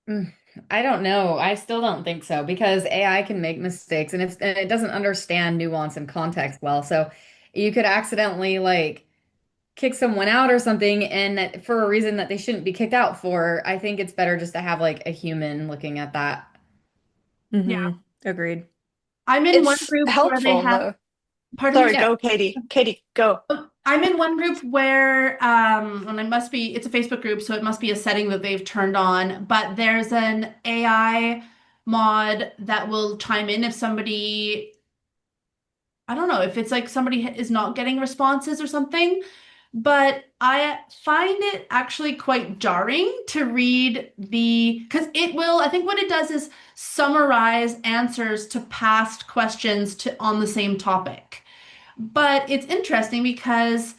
Mm, I don't know. I still don't think so because AI can make mistakes and it doesn't understand nuance and context well. So you could accidentally like kick someone out or something and that for a reason that they shouldn't be kicked out for. I think it's better just to have like a human looking at that. Yeah. Agreed. I'm in one It's group where they helpful have, though. pardon Sorry, me? Yeah. go, Katie. Katie, go. I'm in one group where, and I must be, it's a Facebook group, so it must be a setting that they've turned on, but there's an AI mod that will chime in if somebody, I don't know, if it's like somebody is not getting responses or something, but I find it actually quite jarring to read because it will, I think what it does is summarize answers to past questions on the same topic. But it's interesting because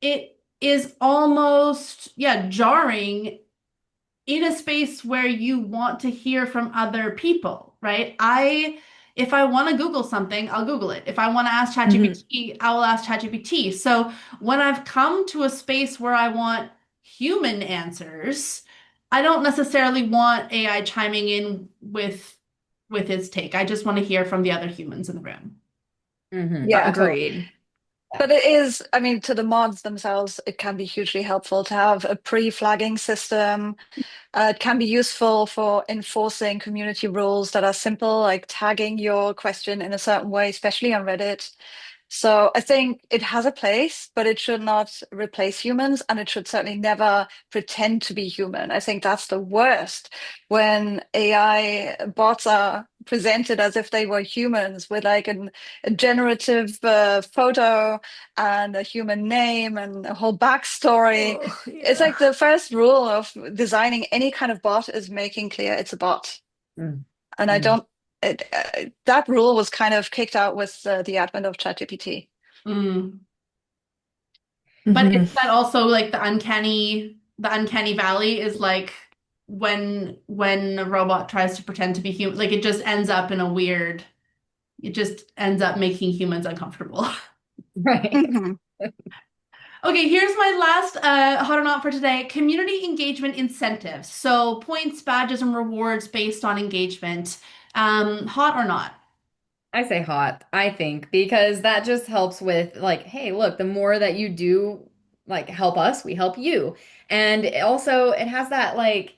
it is almost, yeah, jarring in a space where you want to hear from other people, right? If I want to Google something, I'll Google it. If I want to ask Hmm. ChatGPT, I will ask ChatGPT. So when I've come to a space where I want human answers, I don't necessarily want AI chiming in with its take. I just want to hear from the other humans in the room. Yeah. Agreed. But it is, I mean, to the mods themselves, it can be hugely helpful to have a pre-flagging system. It can be useful for enforcing community rules that are simple, like tagging your question in a certain way, especially on Reddit. So I think it has a place, but it should not replace humans, and it should certainly never pretend to be human. I think that's the worst when AI bots are presented as if they were humans with like a generative photo and a human name and a whole backstory. Oh, It's yeah. like the first rule of designing any kind of bot is making clear it's a bot. Mm. And I Mm. don't, that rule was kind of kicked out with the advent of ChatGPT. Mm. But Hmm. is that also like the uncanny valley is like when a robot tries to pretend to be human, like it just ends up in a weird, it just ends up making humans uncomfortable. Right. Mhm. Okay, here's my last hot or not for today. Community engagement incentives. So points, badges, and rewards based on engagement. Hot or not? I say hot, I think, because that just helps with like, hey, look, the more that you do like help us, we help you. And also it has that like,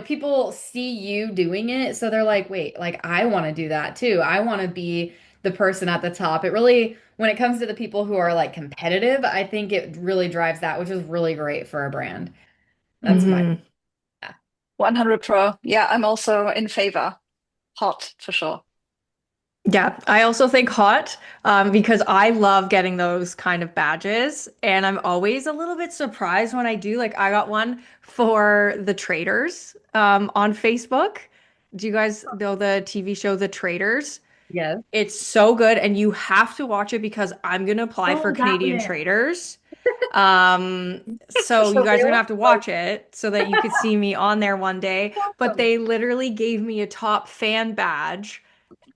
people see you doing it, so they're like, wait, like I want to do that too. I want to be the person at the top. It really, when it comes to the people who are like competitive, I think it really drives that, which is really great for a brand. That's my Hmm. yeah. 100 Pro. Yeah, I'm also in favor. Hot for sure. Yeah, I also think hot because I love getting those kind of badges, and I'm always a little bit surprised when I do. Like, I got one for the Traders on Facebook. Do you guys know the TV show The Traders? Yes. It's so good, and you have to watch it because I'm gonna apply for Oh, that Canadian way. Traders. Um, so you For guys are gonna real? have to watch it so that you could see me on there one day. But Awesome. they literally gave me a top fan badge.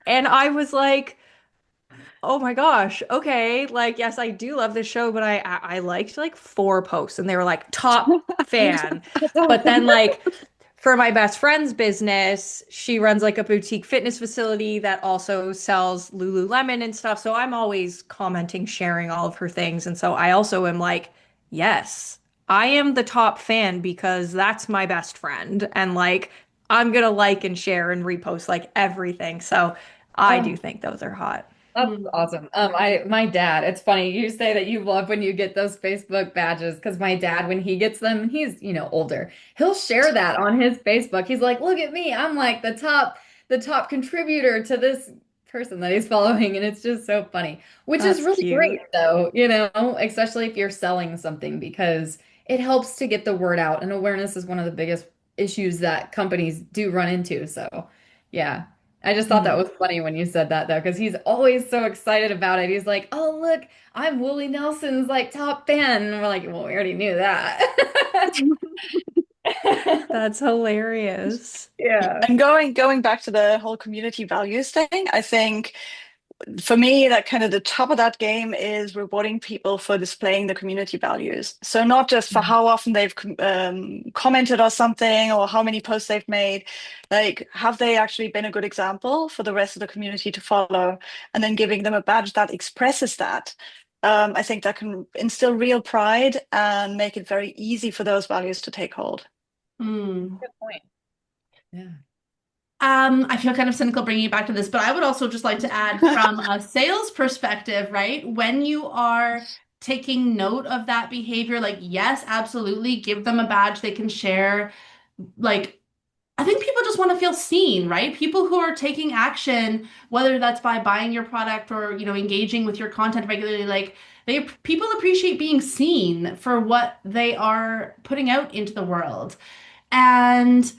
And I was like, oh my gosh, okay. Like, yes, I do love this show, but I liked like four posts and they were like top fan. That's But awesome. then like for my best friend's business, she runs like a boutique fitness facility that also sells Lululemon and stuff. So I'm always commenting, sharing all of her things. And so I also am like, yes, I am the top fan because that's my best friend. And like, I'm gonna like and share and repost like everything. So I do Oh, think those are hot. that's Mm. awesome. My dad, it's funny you say that you love when you get those Facebook badges because my dad, when he gets them, he's, older, he'll share that on his Facebook. He's like, look at me. I'm like the top contributor to this person that he's following. And it's just so funny, which is That's really great cute. though, especially if you're selling something because it helps to get the word out. And awareness is one of the biggest issues that companies do run into. So yeah. I just thought that Mm. was funny when you said that though, because he's always so excited about it. He's like, "Oh, look, I'm Willie Nelson's like top fan." And we're like, "Well, we already knew that." That's hilarious. Yeah. And going back to the whole community values thing, I think for me, that kind of the top of that game is rewarding people for displaying the community values. So not just for how often they've commented or something or how many posts they've made, like have they actually been a good example for the rest of the community to follow, and then giving them a badge that expresses that. I think that can instill real pride and make it very easy for those values to take hold. Mm. Good point. Yeah. I feel kind of cynical bringing it back to this, but I would also just like to add from a sales perspective, right? When you are taking note of that behavior, like, yes, absolutely, give them a badge they can share. Like, I think people just want to feel seen, right? People who are taking action, whether that's by buying your product or, engaging with your content regularly, like people appreciate being seen for what they are putting out into the world. And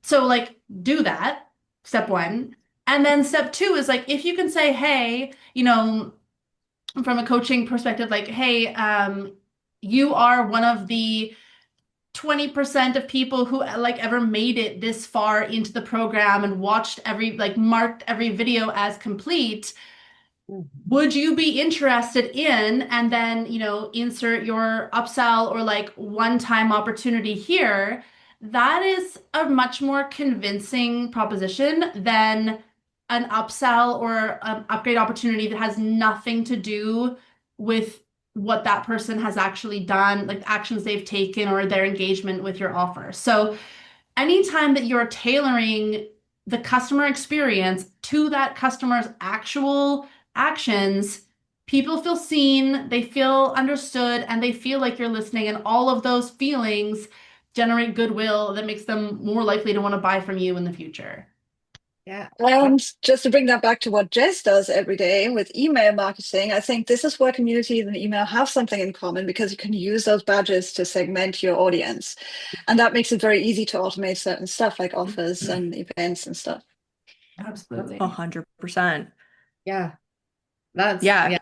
so like do that, step one. And then step two is like if you can say, hey, from a coaching perspective, like, hey, you are one of the 20% of people who like ever made it this far into the program and watched like marked every video as complete. Would you be interested in, and then, insert your upsell or like one-time opportunity here? That is a much more convincing proposition than an upsell or an upgrade opportunity that has nothing to do with what that person has actually done, like the actions they've taken or their engagement with your offer. So anytime that you're tailoring the customer experience to that customer's actual actions, people feel seen, they feel understood, and they feel like you're listening. And all of those feelings generate goodwill that makes them more likely to want to buy from you in the future. Yeah. And just to bring that back to what Jess does every day with email marketing, I think this is where communities and email have something in common because you can use those badges to segment your audience. And that makes it very easy to automate certain stuff like offers and events and stuff. Absolutely. 100%. Yeah. That's Yeah. yeah.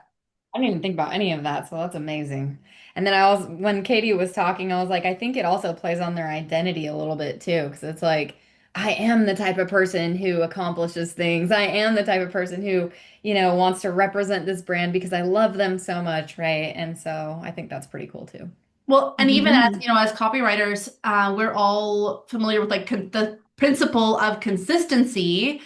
I didn't even think about any of that, so that's amazing. And then when Katie was talking, I was like, I think it also plays on their identity a little bit too, because it's like, I am the type of person who accomplishes things. I am the type of person who, wants to represent this brand because I love them so much, right? And so I think that's pretty cool too. Well, and even as, Mhm. as copywriters, we're all familiar with like the principle of consistency.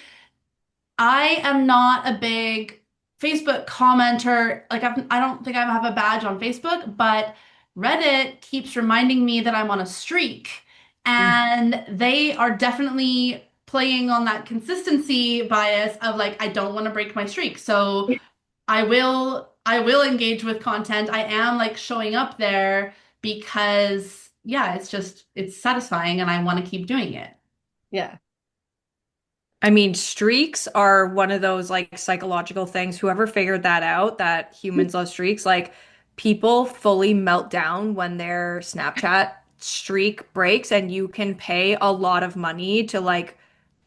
I am not a big Facebook commenter. Like I don't think I have a badge on Facebook, but Reddit keeps reminding me that I'm on a streak. Mm. And they are definitely playing on that consistency bias of like, I don't want to break my streak. So I will engage with content. I am like showing up there because yeah, it's satisfying and I want to keep doing it. Yeah. I mean, streaks are one of those like psychological things. Whoever figured that out, that humans love streaks, like people fully melt down when their Snapchat streak breaks, and you can pay a lot of money to like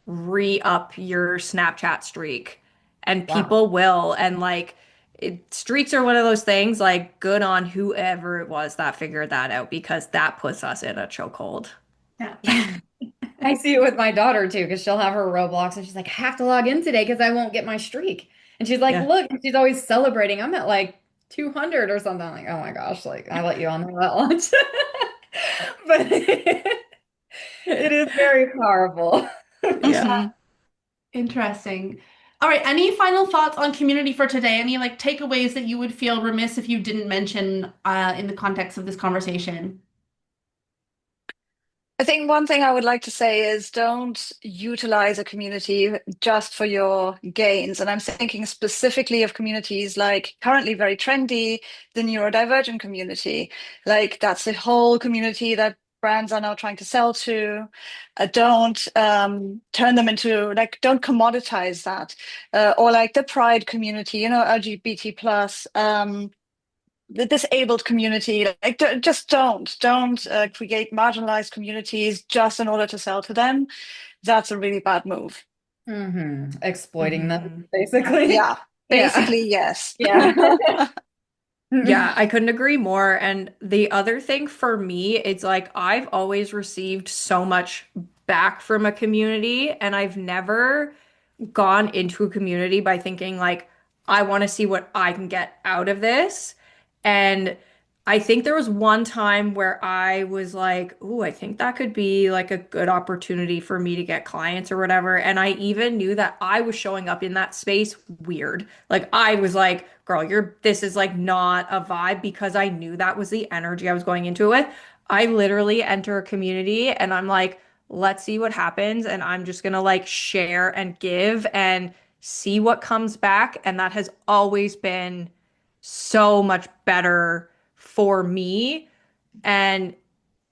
re-up your Snapchat streak. And Wow. people will. And like streaks are one of those things, like good on whoever it was that figured that out because that puts us in a chokehold. Yeah. I see it with my daughter too, because she'll have her Roblox and she's like, I have to log in today because I won't get my streak. And she's like, Yeah. look, and she's always celebrating. I'm at like 200 or something. I'm like, oh my gosh, like I let you on there that lunch. But it is very powerful. Yeah. Mhm. Interesting. All right, any final thoughts on community for today? Any like takeaways that you would feel remiss if you didn't mention in the context of this conversation? I think one thing I would like to say is don't utilize a community just for your gains. And I'm thinking specifically of communities like currently very trendy, the neurodivergent community. Like that's the whole community that brands are now trying to sell to. Don't turn them into like, don't commoditize that. Or like the pride community, LGBT plus. The disabled community, like just don't create marginalized communities just in order to sell to them. That's a really bad move. Exploiting them, Mhm. basically. Yeah, Yeah. basically, yes. Yeah. Yeah, I couldn't agree more. And the other thing for me, it's like I've always received so much back from a community, and I've never gone into a community by thinking like I want to see what I can get out of this. And I think there was one time where I was like, "Ooh, I think that could be like a good opportunity for me to get clients or whatever." And I even knew that I was showing up in that space weird. Like I was like, "Girl, this is like not a vibe," because I knew that was the energy I was going into it with. I literally enter a community and I'm like, let's see what happens. And I'm just gonna like share and give and see what comes back. And that has always been so much better for me. And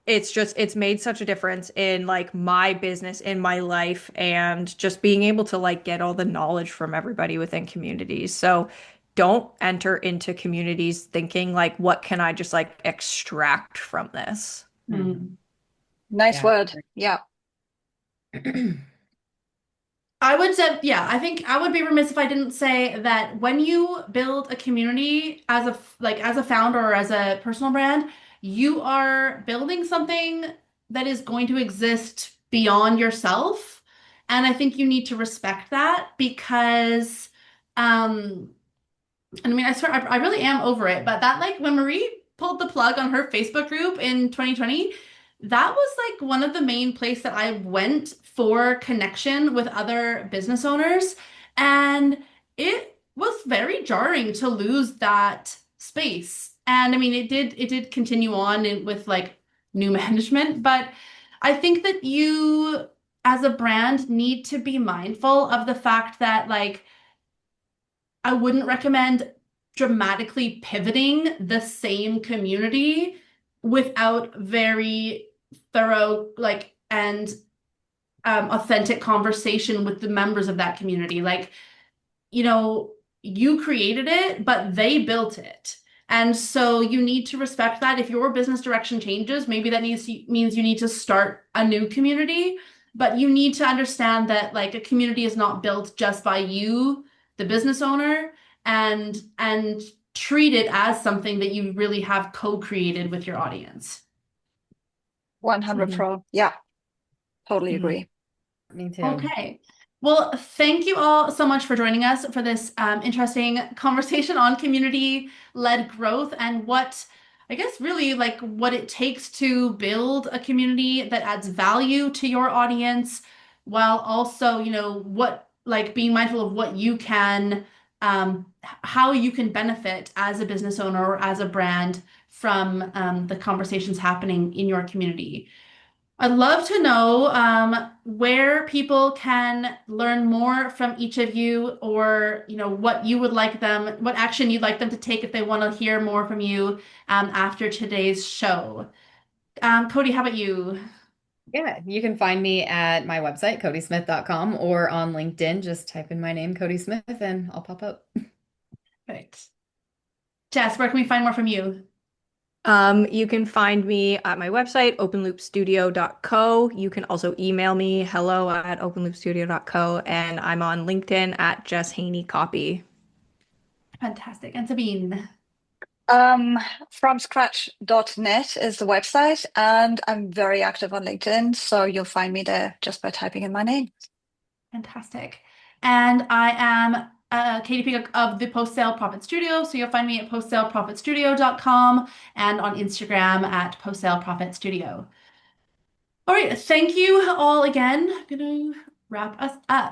it's made such a difference in like my business, in my life, and just being able to like get all the knowledge from everybody within communities. So don't enter into communities thinking like, what can I just like extract from this? Mm. Nice Yeah. word. Yeah. I would say, yeah, I think I would be remiss if I didn't say that when you build a community as as a founder or as a personal brand, you are building something that is going to exist beyond yourself. And I think you need to respect that because um and I mean, I swear, I really am over it. But that, like, when Marie pulled the plug on her Facebook group in 2020, that was like one of the main places that I went for connection with other business owners. And it was very jarring to lose that space. And I mean, it did continue on with like new management, but I think that you, as a brand, need to be mindful of the fact that, like, I wouldn't recommend dramatically pivoting the same community without very thorough, like, and authentic conversation with the members of that community. Like, you know, you created it, but they built it. And so you need to respect that. If your business direction changes, maybe that means you need to start a new community, but you need to understand that like a community is not built just by you, the business owner, and treat it as something that you really have co-created with your audience. 100 Mhm. pro. Yeah, totally Mhm. agree. Me too. Okay. Well, thank you all so much for joining us for this interesting conversation on community-led growth and what, I guess, really like what it takes to build a community that adds value to your audience while also, what, like being mindful of what you can, how you can benefit as a business owner or as a brand from the conversations happening in your community. I'd love to know where people can learn more from each of you, or what you would like them, what action you'd like them to take if they want to hear more from you after today's show. Cody, how about you? Yeah, you can find me at my website, codismith.com, or on LinkedIn. Just type in my name, Codi Smith, and I'll pop up. Right. Jess, where can we find more from you? You can find me at my website, openloopstudio.co. You can also email me, hello@openloopstudio.co, and I'm on LinkedIn at Jess Haney Copy. Fantastic. And Sabine. Um, FromScratch.net is the website, and I'm very active on LinkedIn, so you'll find me there just by typing in my name. Fantastic. And I am Katie Peacock of the Post Sale Profit Studio. So you'll find me at postsaleprofitstudio.com and on Instagram at Post Sale Profit Studio. All right. Thank you all again. I'm going to wrap us up.